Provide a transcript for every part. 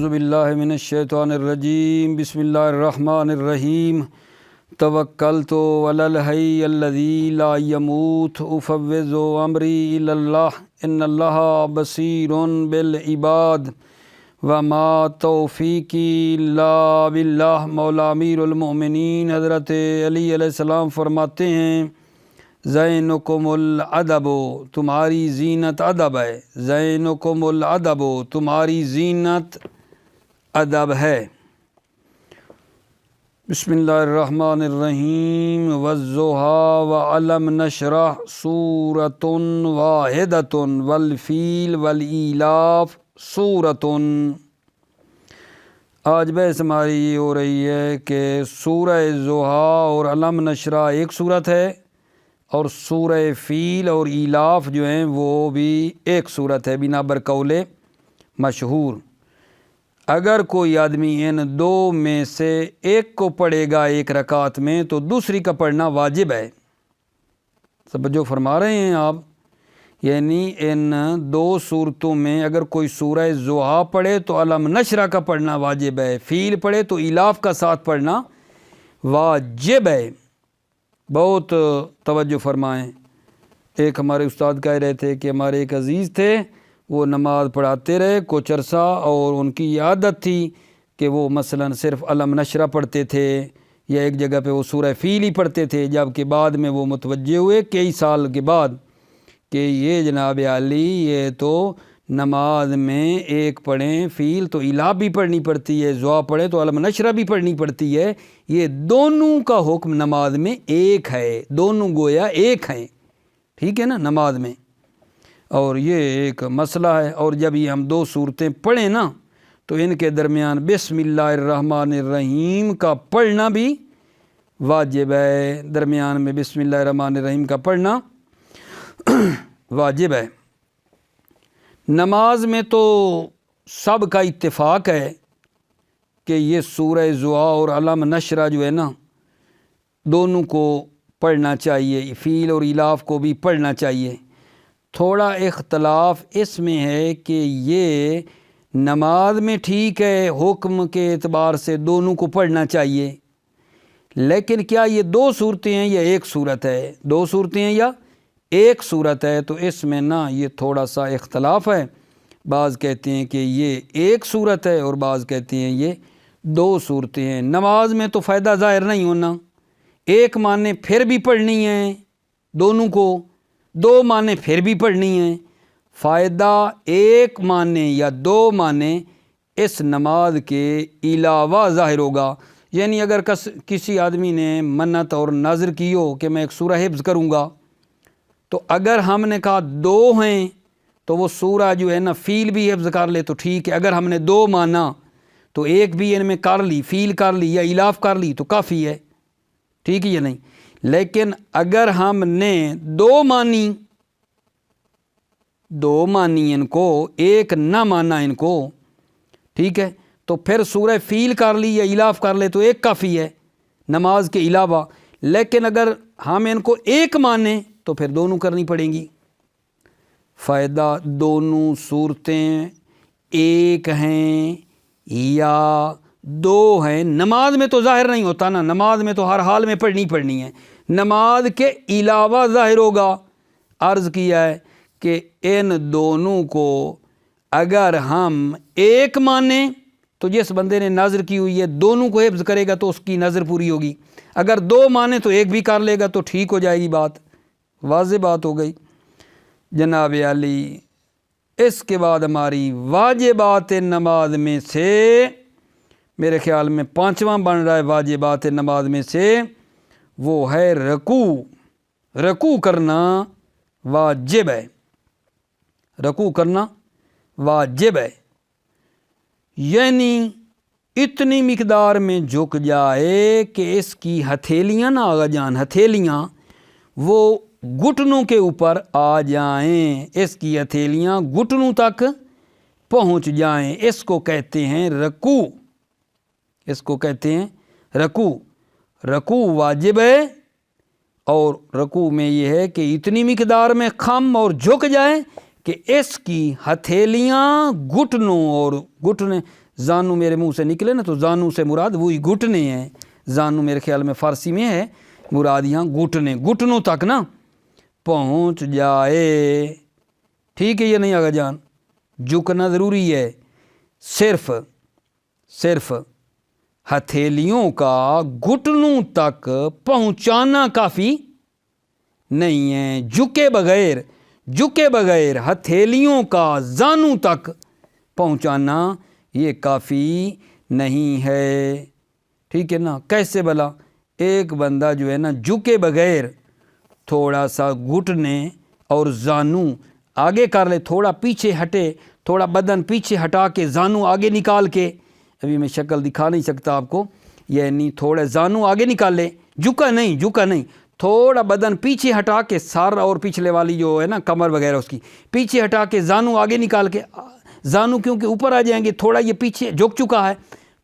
اعوذ باللہ من الشیطان الرجیم بسم اللہ الرحمن الرحیم توکلت علی الحی الذی لا یموت افوض امری الی اللہ ان اللہ بصیر بالعباد وما توفیقی الا باللہ۔ مولا امیر المؤمنین حضرت علی علیہ السلام فرماتے ہیں زینکم الادب، تمہاری زینت ادب ہے۔ زینکم الادب، تمہاری زینت ادب ہے۔ بسم اللہ الرحمن الرحیم والضحیٰ وعلم نشرح سورۃ واحدۃ والفیل والایلاف سورۃ۔ آج بحث ہماری یہ ہو رہی ہے کہ سورہ ضحیٰ اور علم نشرح ایک صورت ہے اور سورہ فیل اور ایلاف جو ہیں وہ بھی ایک صورت ہے بنا برقول مشہور۔ اگر کوئی آدمی ان دو میں سے ایک کو پڑھے گا ایک رکعت میں تو دوسری کا پڑھنا واجب ہے۔ توجہ فرما رہے ہیں آپ؟ یعنی ان دو صورتوں میں اگر کوئی سورہ ضحیٰ پڑھے تو علم نشرح کا پڑھنا واجب ہے، فیل پڑھے تو ایلاف کا ساتھ پڑھنا واجب ہے۔ بہت توجہ فرمائیں۔ ایک ہمارے استاد کہہ رہے تھے کہ ہمارے ایک عزیز تھے، وہ نماز پڑھاتے رہے کچھ عرصہ اور ان کی یہ عادت تھی کہ وہ مثلا صرف علم نشرح پڑھتے تھے یا ایک جگہ پہ وہ سورہ فیل ہی پڑھتے تھے، جبکہ بعد میں وہ متوجہ ہوئے کئی سال کے بعد کہ یہ جناب عالی یہ تو نماز میں ایک پڑھیں فیل تو ایلاف بھی پڑھنی پڑتی ہے، ضحیٰ پڑھیں تو علم نشرح بھی پڑھنی پڑتی ہے، یہ دونوں کا حکم نماز میں ایک ہے، دونوں گویا ایک ہیں، ٹھیک ہے نا نماز میں۔ اور یہ ایک مسئلہ ہے، اور جب یہ ہم دو صورتیں پڑھیں نا تو ان کے درمیان بسم اللہ الرحمن الرحیم کا پڑھنا بھی واجب ہے، درمیان میں بسم اللہ الرحمن الرحیم کا پڑھنا واجب ہے۔ نماز میں تو سب کا اتفاق ہے کہ یہ سورہ ضحیٰ اور علم نشرح جو ہے نا دونوں کو پڑھنا چاہیے، فیل اور ایلاف کو بھی پڑھنا چاہیے۔ تھوڑا اختلاف اس میں ہے کہ یہ نماز میں ٹھیک ہے، حکم کے اعتبار سے دونوں کو پڑھنا چاہیے، لیکن کیا یہ دو صورتیں ہیں یا ایک صورت ہے؟ دو صورتیں ہیں یا ایک صورت ہے؟ تو اس میں نا یہ تھوڑا سا اختلاف ہے۔ بعض کہتے ہیں کہ یہ ایک صورت ہے اور بعض کہتے ہیں یہ دو صورتیں ہیں۔ نماز میں تو فائدہ ظاہر نہیں ہونا، ایک معنی پھر بھی پڑھنی ہے دونوں کو، دو معنی پھر بھی پڑھنی ہے۔ فائدہ ایک معنی یا دو معنی اس نماز کے علاوہ ظاہر ہوگا۔ یعنی اگر کسی آدمی نے منت اور نذر کی ہو کہ میں ایک سورہ حفظ کروں گا، تو اگر ہم نے کہا دو ہیں تو وہ سورہ جو ہے نا فیل بھی حفظ کر لے تو ٹھیک ہے، اگر ہم نے دو مانا تو ایک بھی ان میں کر لی، فیل کر لی یا ایلاف کر لی تو کافی ہے، ٹھیک ہے یا نہیں؟ لیکن اگر ہم نے دو مانی ان کو، ایک نہ مانا ان کو، ٹھیک ہے، تو پھر سورہ فیل کر لی یا ایلاف کر لے تو ایک کافی ہے نماز کے علاوہ۔ لیکن اگر ہم ان کو ایک مانیں تو پھر دونوں کرنی پڑیں گی۔ فائدہ دونوں صورتیں ایک ہیں یا دو ہیں، نماز میں تو ظاہر نہیں ہوتا نا، نماز میں تو ہر حال میں پڑھنی ہے، نماز کے علاوہ ظاہر ہوگا۔ عرض کیا ہے کہ ان دونوں کو اگر ہم ایک مانیں تو جس بندے نے نذر کی ہوئی ہے دونوں کو حفظ کرے گا تو اس کی نذر پوری ہوگی، اگر دو مانیں تو ایک بھی کر لے گا تو ٹھیک ہو جائے گی بات، واضح بات ہو گئی جناب علی۔ اس کے بعد ہماری واجبات نماز میں سے میرے خیال میں پانچواں بن رہا ہے واجبات نماز میں سے، وہ ہے رکوع۔ رکوع کرنا واجب ہے، رکوع کرنا واجب ہے، یعنی اتنی مقدار میں جھک جائے کہ اس کی ہتھیلیاں نہ آ جائیں، ہتھیلیاں وہ گھٹنوں کے اوپر آ جائیں، اس کی ہتھیلیاں گھٹنوں تک پہنچ جائیں، اس کو کہتے ہیں رکوع، اس کو کہتے ہیں رکوع۔ رکوع واجب ہے، اور رکوع میں یہ ہے کہ اتنی مقدار میں خم اور جھک جائیں کہ اس کی ہتھیلیاں گھٹنوں اور گھٹنے زانو میرے منہ سے نکلے نا، تو زانو سے مراد وہی گھٹنے ہیں. زانو میرے خیال میں فارسی میں ہے، مراد یہاں گھٹنے، گھٹنوں تک نا پہنچ جائے. ٹھیک ہے یہ نہیں آگا جان، جھکنا ضروری ہے. صرف ہتھیلیوں کا گھٹنوں تک پہنچانا کافی نہیں ہے. جھکے بغیر ہتھیلیوں کا زانو تک پہنچانا یہ کافی نہیں ہے. ٹھیک ہے نا. کیسے بھلا؟ ایک بندہ جو ہے نا جھکے بغیر تھوڑا سا گھٹنے اور زانو آگے کر لے، تھوڑا پیچھے ہٹے، تھوڑا بدن پیچھے ہٹا کے زانو آگے نکال کے، ابھی میں شکل دکھا نہیں سکتا آپ کو، یعنی تھوڑا زانو آگے نکال لے، جھکا نہیں، تھوڑا بدن پیچھے ہٹا کے، سر اور پچھلے والی جو ہے نا کمر وغیرہ اس کی پیچھے ہٹا کے زانو آگے نکال کے، زانو کیونکہ اوپر آ جائیں گے، تھوڑا یہ پیچھے جھک چکا ہے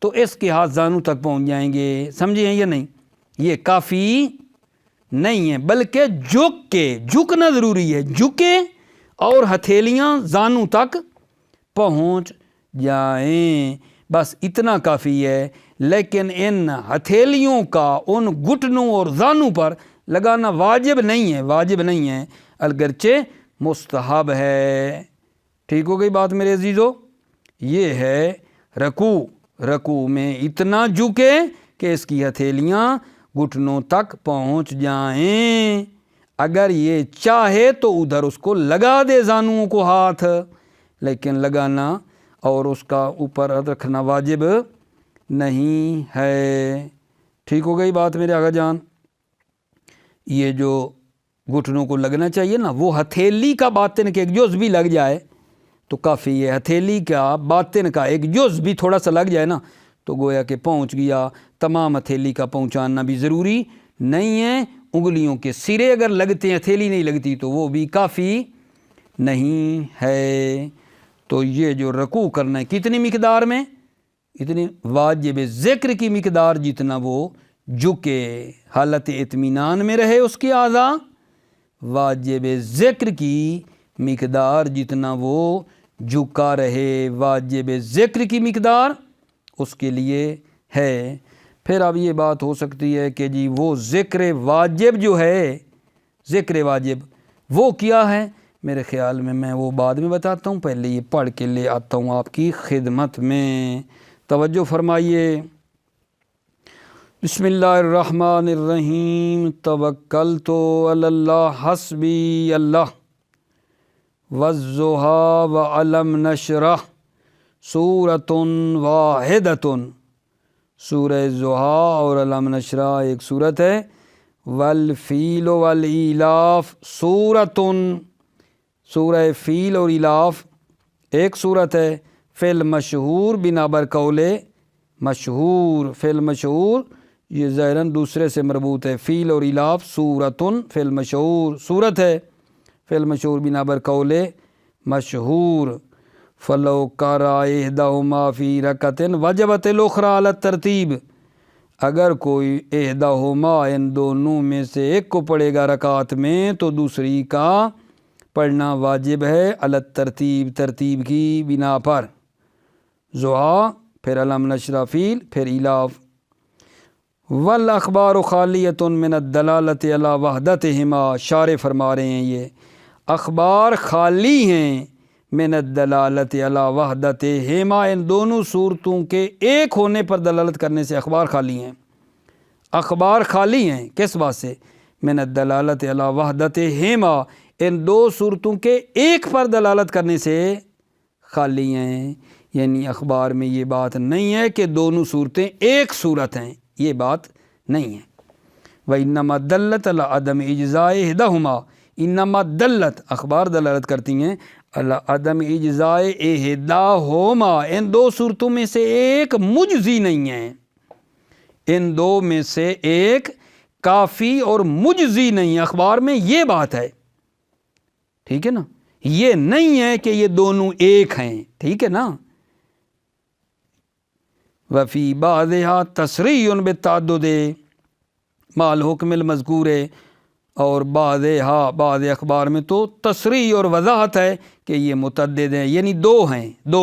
تو اس کے ہاتھ زانو تک پہنچ جائیں گے. سمجھے ہیں یا نہیں؟ یہ کافی نہیں ہے، بلکہ جھکنا ضروری ہے. جھکے اور ہتھیلیاں زانو تک پہنچ جائیں، بس اتنا کافی ہے. لیکن ان ہتھیلیوں کا ان گھٹنوں اور زانو پر لگانا واجب نہیں ہے، اگرچہ مستحب ہے. ٹھیک ہو گئی بات میرے عزیزو؟ یہ ہے رکوع میں اتنا جھکے کہ اس کی ہتھیلیاں گھٹنوں تک پہنچ جائیں. اگر یہ چاہے تو ادھر اس کو لگا دے زانوؤں کو ہاتھ، لیکن لگانا اور اس کا اوپر رکھنا واجب نہیں ہے. ٹھیک ہو گئی بات میرے آقا جان؟ یہ جو گھٹنوں کو لگنا چاہیے نا، وہ ہتھیلی کا باطن کے ایک جز بھی لگ جائے تو کافی ہے. ہتھیلی کا باطن کا ایک جز بھی تھوڑا سا لگ جائے نا تو گویا کہ پہنچ گیا. تمام ہتھیلی کا پہنچانا بھی ضروری نہیں ہے. انگلیوں کے سرے اگر لگتے ہیں، ہتھیلی نہیں لگتی تو وہ بھی کافی نہیں ہے. تو یہ جو رکوع کرنا ہے کتنی مقدار میں؟ اتنی واجب ذکر کی مقدار جتنا وہ جھکے، حالت اطمینان میں رہے اس کے اعضاء. واجب ذکر کی مقدار جتنا وہ جھکا رہے، واجب ذکر کی مقدار اس کے لیے ہے. پھر اب یہ بات ہو سکتی ہے کہ جی وہ ذکر واجب جو ہے، ذکر واجب وہ کیا ہے؟ میرے خیال میں وہ بعد میں بتاتا ہوں، پہلے یہ پڑھ کے لے آتا ہوں آپ کی خدمت میں. توجہ فرمائیے. بسم اللہ الرحمن الرحیم. توکلت علی اللہ حسبی اللہ والضحیٰ وعلم نشرح سورۃ واحدۃ. سورہ ضحیٰ اور علم نشرح ایک سورت ہے. والفیل والایلاف سورۃ، سورہ فیل اور ایلاف ایک سورت ہے. فی المشہور بنابر قول مشہور، فی المشہور یہ ظاہراً دوسرے سے مربوط ہے. فیل اور ایلاف سورۃ فی المشہور سورت ہے، فی المشہور بنابر قول مشہور. فلو قرأ احدہما فی رکعۃ وجبت الاخری علی الترتیب. اگر کوئی احدہما ان دونوں میں سے ایک کو پڑھے گا رکعت میں تو دوسری کا پڑھنا واجب ہے علی الترتیب، ترتیب کی بنا پر. ضحیٰ پھر علم نشرح فیل پھر ایلاف. والاخبار خالیۃ من الدلالۃ علی وحدتہما. شارح فرما رہے ہیں یہ اخبار خالی ہیں من الدلالۃ علی وحدتہما، ان دونوں صورتوں کے ایک ہونے پر دلالت کرنے سے اخبار خالی ہیں. اخبار خالی ہیں کس بات سے؟ من الدلالۃ علی وحدتہما، ان دو صورتوں کے ایک پر دلالت کرنے سے خالی ہیں. یعنی اخبار میں یہ بات نہیں ہے کہ دونوں صورتیں ایک صورت ہیں، یہ بات نہیں ہے. وَإِنَّمَا دَلَّتْ عَلَىٰ عَدَمِ اِجْزَاءِ اِحْدَاهُمَا. انما دلت اخبار دلالت کرتی ہیں علی عدم اجزاء احداہما، ان دو صورتوں میں سے ایک مجزی نہیں ہے، ان دو میں سے ایک کافی اور مجزی نہیں ہے. اخبار میں یہ بات ہے، ٹھیک ہے نا، یہ نہیں ہے کہ یہ دونوں ایک ہیں، ٹھیک ہے نا. وفی بعضها تصریح بالتعدد مع الحکم المذکور. اور بعض اخبار میں تو تصریح اور وضاحت ہے کہ یہ متعدد ہیں، یعنی دو ہیں، دو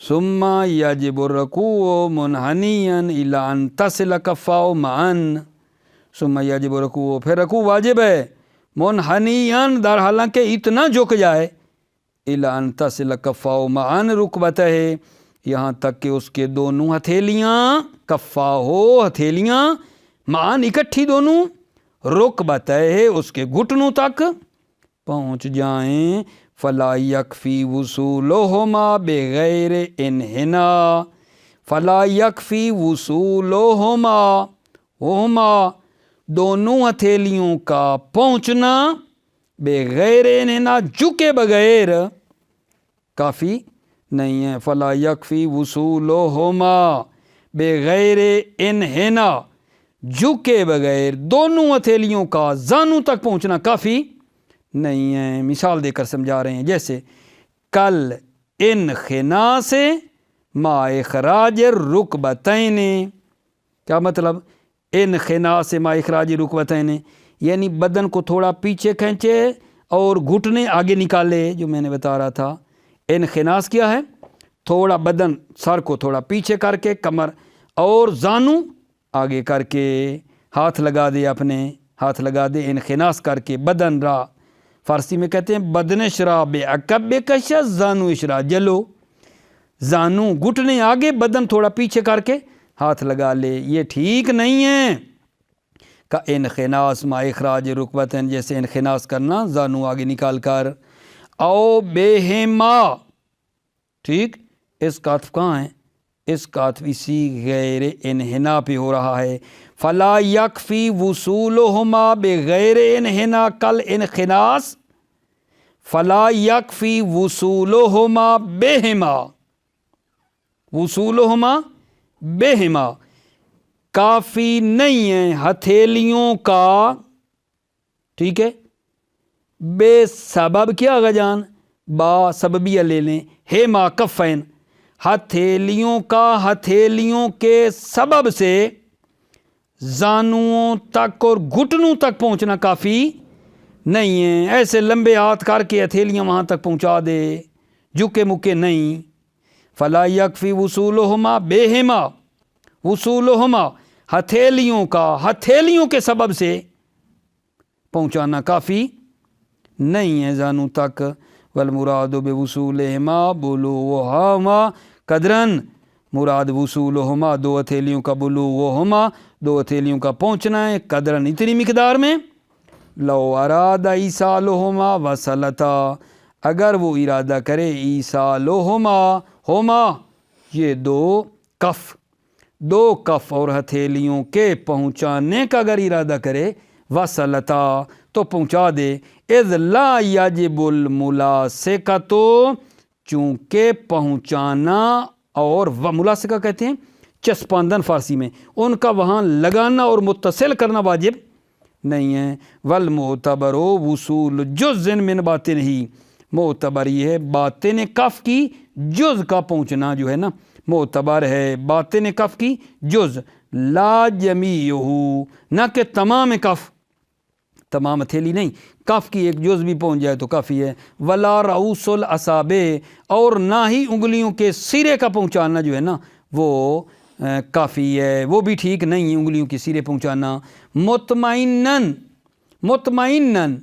ثم یجب الرکوع منحنیا الی ان تصل کفاؤ معا، ثم یجب الرکوع، پھر رکوع واجب ہے، منحنیا در حالانکہ اتنا جھک جائے، الی ان تصل کفاؤ معا رکبتہ، یہاں تک کہ اس کے دونوں ہتھیلیاں، کفا ہو ہتھیلیاں، معاً اکٹھی دونوں، رکبتہ اس کے گھٹنوں تک پہنچ جائیں، فلا یکفی وصولہما بغیر انحناء، فلا یکفی وصولہما، وہما دونوں ہتھیلیوں کا پہنچنا، بغیر انحناء جھکے بغیر کافی نہیں ہے، فلا یکفی وصولہما بغیر انحناء، جھکے بغیر دونوں ہتھیلیوں کا زانوں تک پہنچنا کافی نہیں ہے۔ مثال دے کر سمجھا رہے ہیں، جیسے کل انخناء سے ما اخراج الرکبتین، کیا مطلب انخناء سے ما اخراج رکبتین، یعنی بدن کو تھوڑا پیچھے کھینچے اور گھٹنے آگے نکالے، جو میں نے بتا رہا تھا۔ انخناء کیا ہے؟ تھوڑا بدن، سر کو تھوڑا پیچھے کر کے، کمر اور زانوں آگے کر کے، ہاتھ لگا دے، اپنے ہاتھ لگا دے، انخناء کر کے بدن را، فارسی میں کہتے ہیں بدن اشرا بے عقب کش زانو اشرا جلو، زانوں گھٹنے آگے، بدن تھوڑا پیچھے کر کے ہاتھ لگا لے، یہ ٹھیک نہیں ہے۔ کا انخناء ما اخراج رکبتین، جیسے انخناء کرنا زانوں آگے نکال کر، او بہما، ٹھیک، اس کا عطف کہاں ہے؟ اس کا عطف اسی غیر انحناء پہ ہو رہا ہے۔ فلا یکفی وصولہما بغیر انحناء کل انخناء، فلا یکفی وصولہما بہما، وصولہما بہما کافی نہیں ہے ہتھیلیوں کا، ٹھیک ہے، بے سبب کیا غجان، با سببیہ لے لیں، ہیما کفین، ہتھیلیوں کا ہتھیلیوں کے سبب سے زانوں تک اور گھٹنوں تک پہنچنا کافی نہیں ہے۔ ایسے لمبے ہاتھ کر کے ہتھیلیاں وہاں تک پہنچا دے، جھکے مکے نہیں۔ فلا یکفی وصولہما بہما، وصولہما ہتھیلیوں کا ہتھیلیوں کے سبب سے پہنچانا کافی نہیں ہے زانوں تک۔ والمراد بوصولہما بلوغہما قدراً، مراد وصولہما دو ہتھیلیوں کا، بلوغہما دو ہتھیلیوں کا پہنچنا ہے، قدراً اتنی مقدار میں، لو اراد ایصالہما وصلتا، اگر وہ ارادہ کرے ایصالہما، ہما یہ دو کف اور ہتھیلیوں کے پہنچانے کا اگر ارادہ کرے، وصلتا تو پہنچا دے، اذ لا یجب الملاصقۃ، چونکہ پہنچانا اور ملاصقہ کہتے ہیں چسپاندن فارسی میں، ان کا وہاں لگانا اور متصل کرنا واجب نہیں ہے۔ والمعتبر وصول جز من باطن ہی، معتبر یہ ہے باطن کف کی جز کا پہنچنا جو ہے نا، معتبر ہے باطن کف کی جز، لا جمیعہ، نہ کہ تمام کف، تمام ہتھیلی نہیں، کف کی ایک جز بھی پہنچ جائے تو کافی ہے۔ ولا رؤوس الاصابع، اور نہ ہی انگلیوں کے سرے کا پہنچانا جو ہے نا وہ کافی ہے، وہ بھی ٹھیک نہیں ہے انگلیوں کے سرے پہنچانا۔ مطمئنن، مطمئنن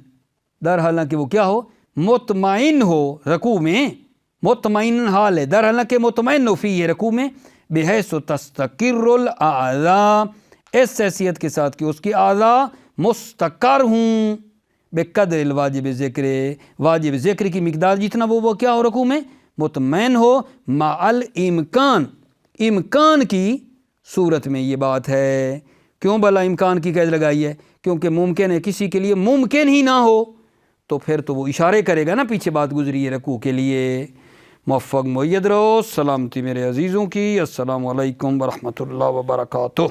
در حالانکہ وہ کیا ہو، مطمئن ہو رکوع میں، مطمئن حال ہے، در حالانکہ مطمئن ہو فی ہے رکوع میں، بحیث تستقر الاعضاء، اس حیثیت کے ساتھ کہ اس کی اعضاء مستقر ہوں، بقدر الواجب ذکر، واجب ذکر کی مقدار جتنا وہ کیا ہو رکوع میں، مطمئن ہو، مع الامکان، امکان کی صورت میں یہ بات ہے۔ کیوں بھلا امکان کی قید لگائی ہے؟ کیونکہ ممکن ہے کسی کے لیے ممکن ہی نہ ہو تو پھر تو وہ اشارے کرے گا نا، پیچھے بات گزری ہے رکوع کے لیے۔ موفق مؤید رہو، سلامتی میرے عزیزوں کی، السلام علیکم ورحمۃ اللہ وبرکاتہ۔